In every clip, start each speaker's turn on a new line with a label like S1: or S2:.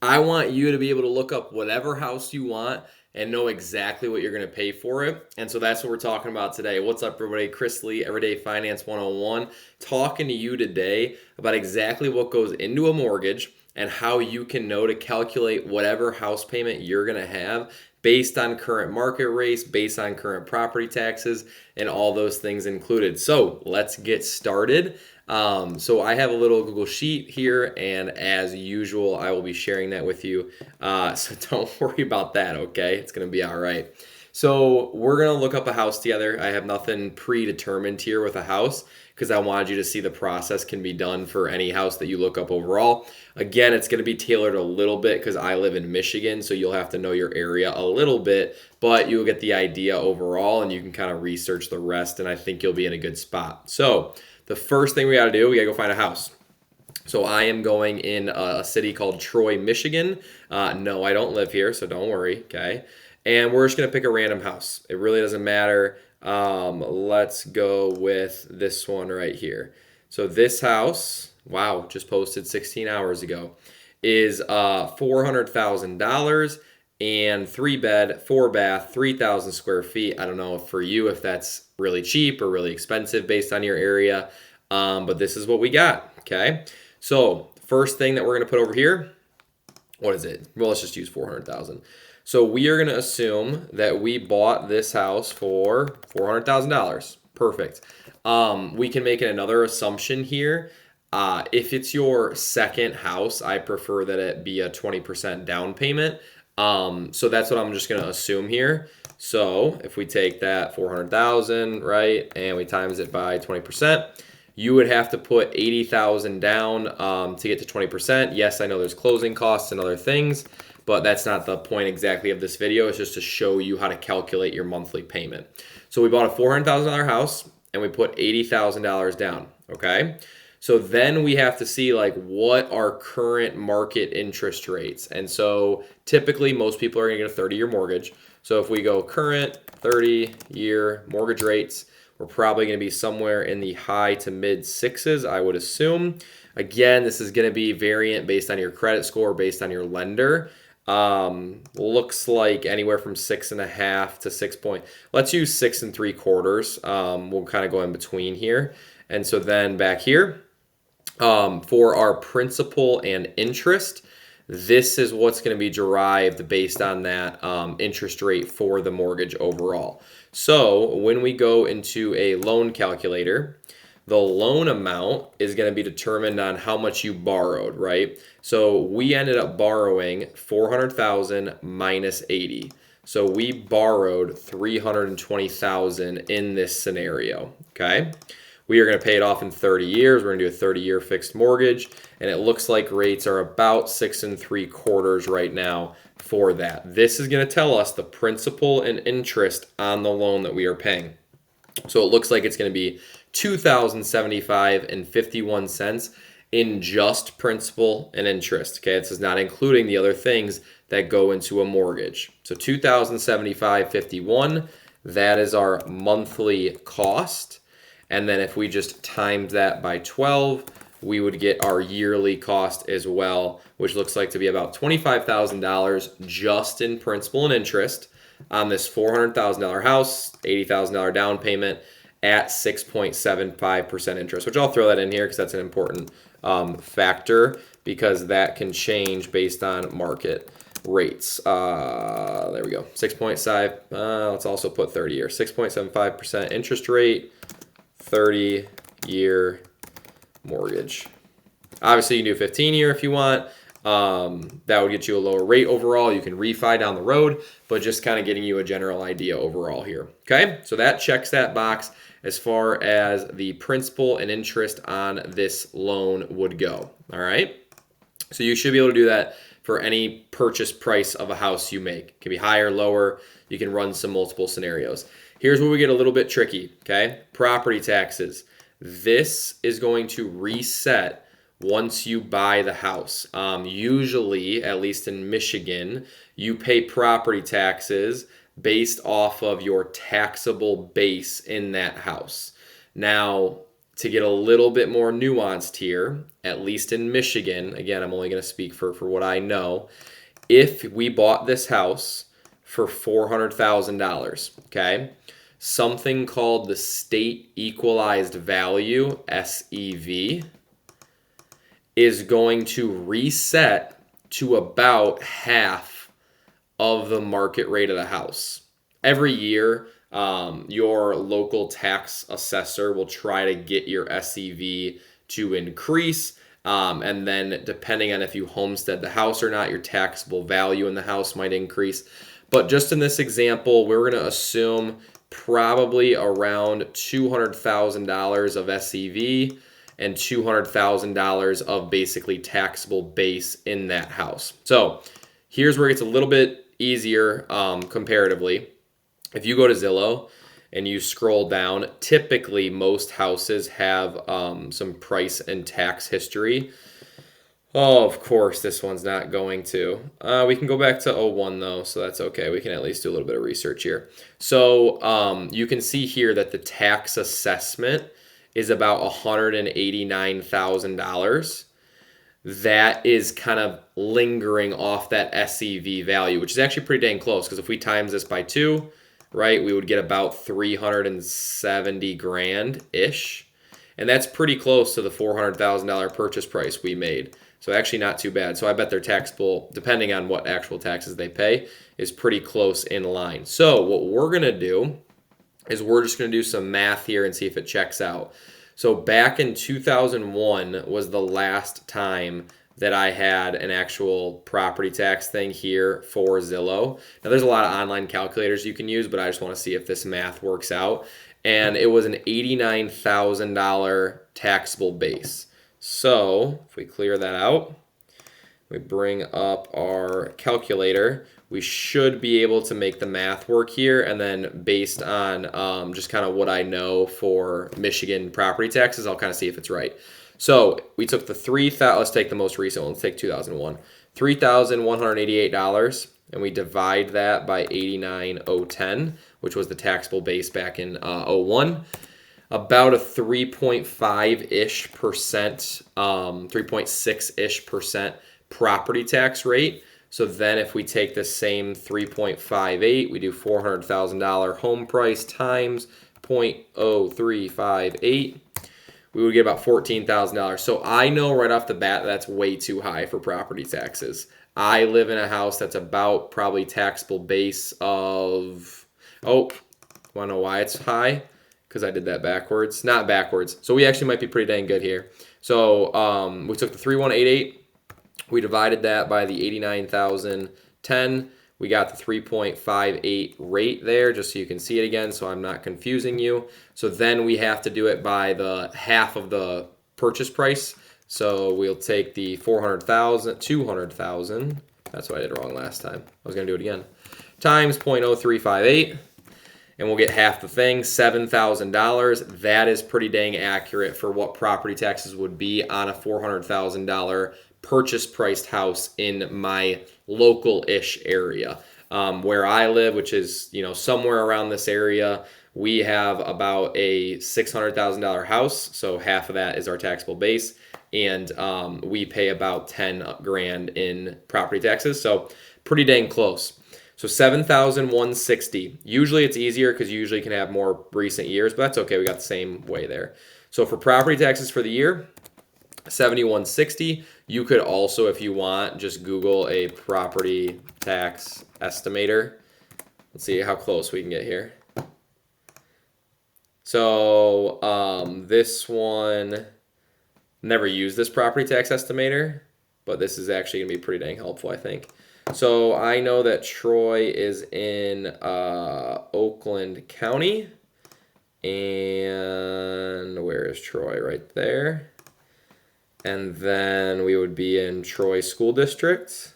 S1: I want you to be able to look up whatever house you want and know exactly what you're going to pay for it. And so that's what we're talking about today. What's up, everybody? Chris Lee, Everyday Finance 101, talking to you today about exactly what goes into a mortgage and how you can know to calculate whatever house payment you're going to have based on current market rates, based on current property taxes, and all those things included. So let's get started. So I have a little Google Sheet here, and as usual, I will be sharing that with you. So don't worry about that, okay? It's going to be all right. So we're going to look up a house together. I have nothing predetermined here with a house because I wanted you to see the process can be done for any house that you look up overall. Again, it's going to be tailored a little bit because I live in Michigan, so you'll have to know your area a little bit, but you'll get the idea overall, and you can kind of research the rest, and I think you'll be in a good spot. So the first thing we got to do, we got to go find a house. So I am going in a city called Troy, Michigan. No, I don't live here, so don't worry, okay? And we're just going to pick a random house. It really doesn't matter. Let's go with this one right here. So this house, wow, just posted 16 hours ago, is $400,000 and 3-bed, 4-bath, 3,000 square feet. I don't know for you if that's really cheap or really expensive based on your area, but this is what we got, okay? So first thing that we're going to put over here, what is it? Well, let's just use 400,000. So we are going to assume that we bought this house for $400,000. Perfect. We can make another assumption here. If it's your second house, I prefer that it be a 20% down payment. So that's what I'm just going to assume here. So if we take that 400,000, right, and we times it by 20%, you would have to put 80,000 down to get to 20%. Yes, I know there's closing costs and other things, but that's not the point exactly of this video. It's just to show you how to calculate your monthly payment. So we bought a $400,000 house and we put $80,000 down, okay? So then we have to see like what are current market interest rates. And so typically most people are gonna get a 30-year mortgage. So if we go current 30-year mortgage rates, we're probably going to be somewhere in the high to mid sixes, I would assume. Again, this is going to be variant based on your credit score, based on your lender. Looks like anywhere from 6.5 to 6 point. Let's use 6 3/4. We'll kind of go in between here. And so then back here, for our principal and interest, this is what's going to be derived based on that interest rate for the mortgage overall. So when we go into a loan calculator, the loan amount is going to be determined on how much you borrowed, right? So we ended up borrowing 400,000 minus 80. So we borrowed 320,000 in this scenario, okay? We are going to pay it off in 30 years. We're going to do a 30-year fixed mortgage, and it looks like rates are about 6 3/4 right now for that. This is going to tell us the principal and interest on the loan that we are paying. So it looks like it's going to be $2,075.51 in just principal and interest. Okay, this is not including the other things that go into a mortgage. So $2,075.51, that is our monthly cost. And then if we just times that by 12, we would get our yearly cost as well, which looks like to be about $25,000 just in principal and interest on this $400,000 house, $80,000 down payment at 6.75% interest, which I'll throw that in here because that's an important factor because that can change based on market rates. There we go, 6.5, let's also put 30 year, 6.75% interest rate, 30-year mortgage. Obviously, you can do 15-year if you want. That would get you a lower rate overall. You can refi down the road, but just kind of getting you a general idea overall here. Okay, so that checks that box as far as the principal and interest on this loan would go. All right, so you should be able to do that for any purchase price of a house you make. It can be higher, lower. You can run some multiple scenarios. Here's where we get a little bit tricky, okay? Property taxes. This is going to reset once you buy the house. Usually, at least in Michigan, you pay property taxes based off of your taxable base in that house. Now, to get a little bit more nuanced here, at least in Michigan, again, I'm only going to speak for what I know. If we bought this house for $400,000, okay, something called the state equalized value, SEV, is going to reset to about half of the market rate of the house. Every year, your local tax assessor will try to get your SEV to increase. And then depending on if you homestead the house or not, your taxable value in the house might increase. But just in this example, we're going to assume probably around $200,000 of SEV and $200,000 of basically taxable base in that house. So here's where it gets a little bit easier comparatively. If you go to Zillow and you scroll down, typically most houses have some price and tax history. Oh, of course, this one's not going to. We can go back to 01 though, so that's okay. We can at least do a little bit of research here. So you can see here that the tax assessment is about $189,000. That is kind of lingering off that SEV value, which is actually pretty dang close, because if we times this by 2, right, we would get about 370 grand-ish. And that's pretty close to the $400,000 purchase price we made. So actually not too bad. So I bet their taxable, depending on what actual taxes they pay, is pretty close in line. So what we're going to do is we're just going to do some math here and see if it checks out. So back in 2001 was the last time that I had an actual property tax thing here for Zillow. Now there's a lot of online calculators you can use, but I just want to see if this math works out. And it was an $89,000 taxable base. So if we clear that out, we bring up our calculator, we should be able to make the math work here. And then based on just kind of what I know for Michigan property taxes, I'll kind of see if it's right. So we took the let's take the most recent one. Let's take 2001. $3,188, and we divide that by 89,010, which was the taxable base back in 01. About a 3.5-ish percent, 3.6-ish percent property tax rate. So then if we take the same 3.58, we do $400,000 home price times 0.0358, we would get about $14,000. So I know right off the bat that's way too high for property taxes. I live in a house that's about probably taxable base of, want to know why it's high? Because I did that backwards. Not backwards. So we actually might be pretty dang good here. So we took the 3,188. We divided that by the 89,010. We got the 3.58 rate there, just so you can see it again, so I'm not confusing you. So then we have to do it by the half of the purchase price. So we'll take the 200,000. That's what I did wrong last time. I was going to do it again. Times 0.0358. And we'll get half the thing, $7,000. That is pretty dang accurate for what property taxes would be on a $400,000 purchase priced house in my local-ish area. Where I live, which is somewhere around this area, we have about a $600,000 house, so half of that is our taxable base, and we pay about 10 grand in property taxes, so pretty dang close. So 7,160. Usually it's easier because you usually can have more recent years, but that's okay. We got the same way there. So for property taxes for the year, 7,160. You could also, if you want, just Google a property tax estimator. Let's see how close we can get here. So this one, never used this property tax estimator, but this is actually going to be pretty dang helpful, I think. So I know that Troy is in Oakland County. And where is Troy? Right there. And then we would be in Troy School District.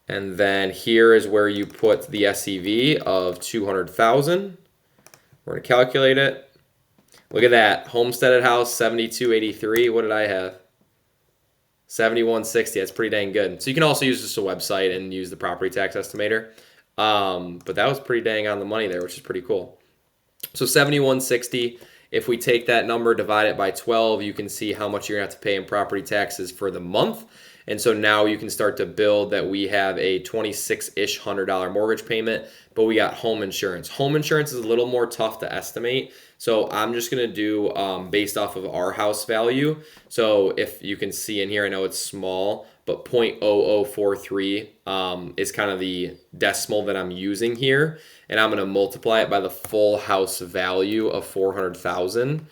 S1: And then here is where you put the SEV of 200,000. We're going to calculate it. Look at that. Homesteaded house, 7283. What did I have? 7160. That's pretty dang good. So you can also use just a website and use the property tax estimator. But that was pretty dang on the money there, which is pretty cool. So 7160 If we take that number, divide it by 12, you can see how much you're gonna have to pay in property taxes for the month. And so now you can start to build that we have a 26-ish $100 mortgage payment, but we got home insurance. Home insurance is a little more tough to estimate. So I'm just gonna do based off of our house value. So if you can see in here, I know it's small, but 0.0043 is kind of the decimal that I'm using here. And I'm gonna multiply it by the full house value of 400,000.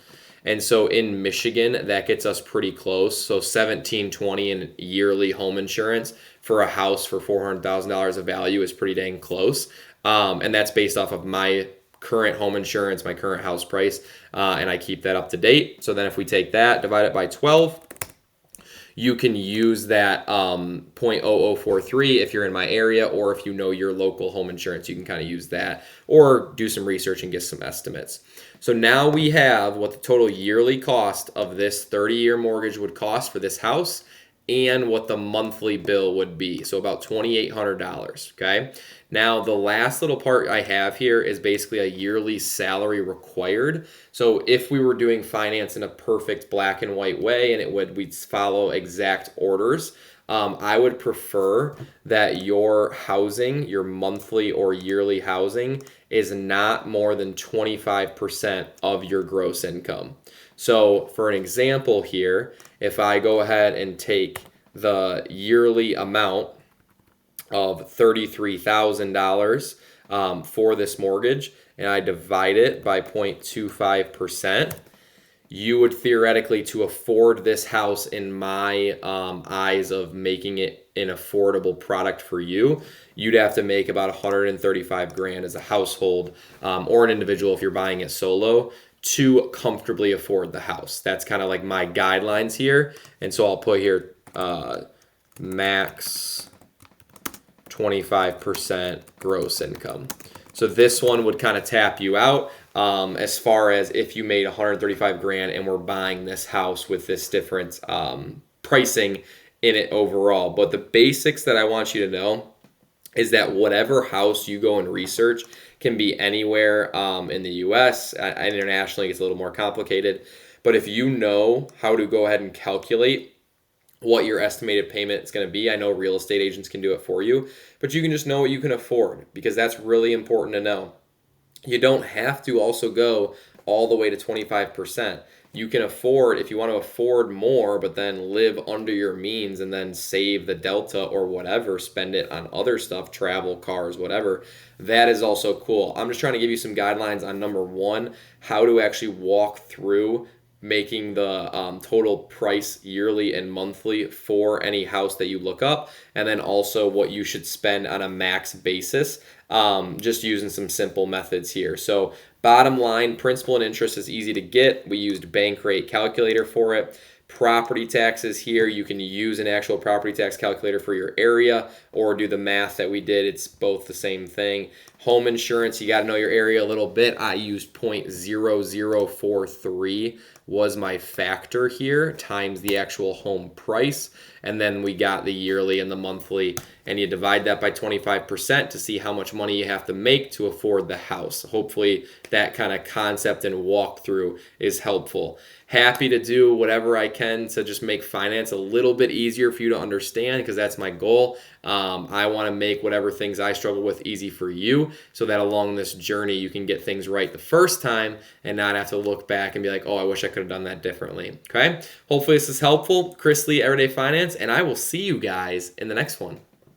S1: And so in Michigan, that gets us pretty close. So $1,720 in yearly home insurance for a house for $400,000 of value is pretty dang close. And that's based off of my current home insurance, my current house price, and I keep that up to date. So then if we take that, divide it by 12, you can use that 0.0043 if you're in my area, or if you know your local home insurance, you can kind of use that or do some research and get some estimates. So now we have what the total yearly cost of this 30-year mortgage would cost for this house and what the monthly bill would be. So about $2,800, okay? Now the last little part I have here is basically a yearly salary required. So if we were doing finance in a perfect black and white way and we'd follow exact orders, I would prefer that your housing, your monthly or yearly housing, is not more than 25% of your gross income. So for an example here, if I go ahead and take the yearly amount of $33,000 for this mortgage and I divide it by 0.25%, you would theoretically, to afford this house in my eyes of making it an affordable product for you, you'd have to make about 135 grand as a household or an individual if you're buying it solo to comfortably afford the house. That's kind of like my guidelines here. And so I'll put here max 25% gross income. So this one would kind of tap you out as far as if you made 135 grand and we're buying this house with this different pricing in it overall. But the basics that I want you to know is that whatever house you go and research can be anywhere in the US. Internationally, it's a little more complicated. But if you know how to go ahead and calculate what your estimated payment is going to be, I know real estate agents can do it for you, but you can just know what you can afford, because that's really important to know. You don't have to also go all the way to 25%. You can afford, if you want to afford more, but then live under your means and then save the delta or whatever, spend it on other stuff, travel, cars, whatever. That is also cool. I'm just trying to give you some guidelines on number one, how to actually walk through making the total price yearly and monthly for any house that you look up, and then also what you should spend on a max basis, just using some simple methods here. So bottom line, principal and interest is easy to get. We used bank rate calculator for it. Property taxes here, you can use an actual property tax calculator for your area or do the math that we did. It's both the same thing. Home insurance, you got to know your area a little bit. I used 0.0043 was my factor here times the actual home price. And then we got the yearly and the monthly, and you divide that by 25% to see how much money you have to make to afford the house. Hopefully that kind of concept and walkthrough is helpful. Happy to do whatever I can to just make finance a little bit easier for you to understand, because that's my goal. I want to make whatever things I struggle with easy for you, so that along this journey you can get things right the first time and not have to look back and be like, oh, I wish I could have done that differently. Okay? Hopefully this is helpful. Chris Lee, Everyday Finance, and I will see you guys in the next one.